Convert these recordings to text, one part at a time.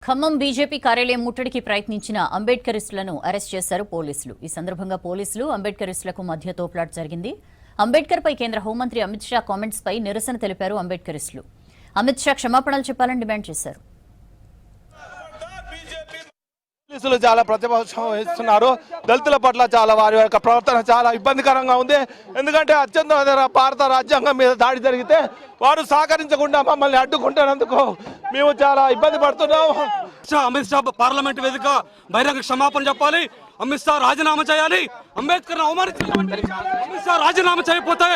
Khammam BJP కార్యాలయం ముట్టడికి ప్రయత్నించిన అంబేద్కరిస్టులను అరెస్ట్ చేశారు పోలీసులు. ఈ సందర్భంగా పోలీసులు అంబేద్కరిస్టులకు మధ్య తోపులాట జరిగింది. అంబేద్కర్ పై కేంద్ర హోంమంత్రి అమిత్ షా కామెంట్స్ పై నిరసన తెలిపారు అంబేద్కరిస్టులు. అమిత్ షా క్షమాపణలు చెప్పాలని డిమాండ్ చేశారు. పోలీసులు చాలా ప్రతిపక్షం వహిస్తున్నారు. దళితుల పట్ల చాలా వారి యొక్క ప్రవర్తన చాలా ఇబ్బందికరంగా ఉంది. ఎందుకంటే అత్యంత భారత రాజ్యాంగం మీద దాడి జరిగితే వారు సహకరించకుండా మమ్మల్ని అడ్డుకుంటున్నందుకు మేము చాలా ఇబ్బంది పడుతున్నాం. అమిత్ షా పార్లమెంట్ వేదిక బహిరంగ క్షమాపణ చెప్పాలి. అమిత్ షా రాజీనామా చేయాలి. అంబేద్కర్ అవమానించాలి. అమిత్ షా రాజీనామా చేయకపోతే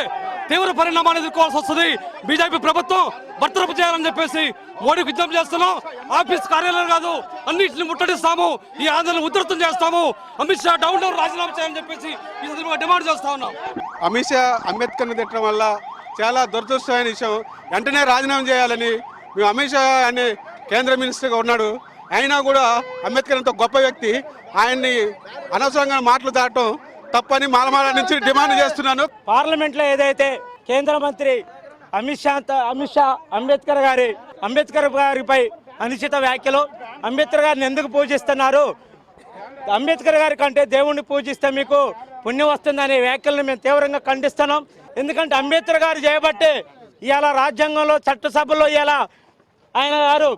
తీవ్ర పరిణామాన్ని ఎదుర్కోవాల్సి వస్తుంది. బీజేపీ ప్రభుత్వం బర్తరఫ్ చేయాలని చెప్పేసి మోడీకి విజ్ఞప్తి చేస్తున్నాం. ఆఫీస్ కార్యాలయం కాదు, అన్నింటిని ముట్టడిస్తాము. ఈ ఆందోళన ఉధృతం చేస్తాము. అమిత్ షా డౌన్ రాజీనామా చేయాలని చెప్పేసి ఈ సందర్భంగా డిమాండ్ చేస్తా ఉన్నాం. అమిత్ షా అంబేద్కర్ని తిట్టడం వల్ల చాలా దురదృష్టమైన విషయం. వెంటనే రాజీనామా చేయాలని మేము అమిత్ షా అనే కేంద్ర మినిస్టర్గా ఉన్నాడు. అయినా కూడా అంబేద్కర్ అంత గొప్ప వ్యక్తి, ఆయన్ని అనవసరంగా మాటలు దాటం తప్పని మాలమాల నుంచి డిమాండ్ చేస్తున్నాను. పార్లమెంట్లో ఏదైతే కేంద్ర మంత్రి అమిత్ షా అంబేద్కర్ గారిపై అనుచిత వ్యాఖ్యలు, అంబేద్కర్ గారిని ఎందుకు పూజిస్తున్నారు, అంబేద్కర్ గారి కంటే దేవుణ్ణి పూజిస్తే మీకు పుణ్యం వస్తుందనే వ్యాఖ్యలను మేము తీవ్రంగా ఖండిస్తున్నాం. ఎందుకంటే అంబేద్కర్ గారు చేయబట్టే ఇవాళ రాజ్యాంగంలో చట్టసభలో ఇలా ఆయన గారు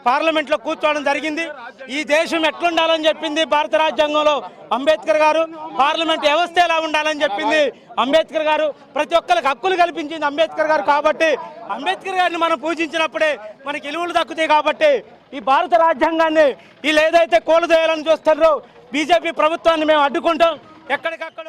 పార్లమెంట్లో కూర్చోవడం జరిగింది. ఈ దేశం ఎట్లుండాలని చెప్పింది భారత రాజ్యాంగంలో అంబేద్కర్ గారు. పార్లమెంట్ వ్యవస్థ ఎలా ఉండాలని చెప్పింది అంబేద్కర్ గారు. ప్రతి ఒక్కరికి హక్కులు కల్పించింది అంబేద్కర్ గారు. కాబట్టి అంబేద్కర్ గారిని మనం పూజించినప్పుడే మనకి విలువలు దక్కుతాయి. కాబట్టి ఈ భారత రాజ్యాంగాన్ని వీళ్ళు ఏదైతే కూలదోయాలని చూస్తారో బీజేపీ ప్రభుత్వాన్ని మేము అడ్డుకుంటాం. ఎక్కడికక్కడ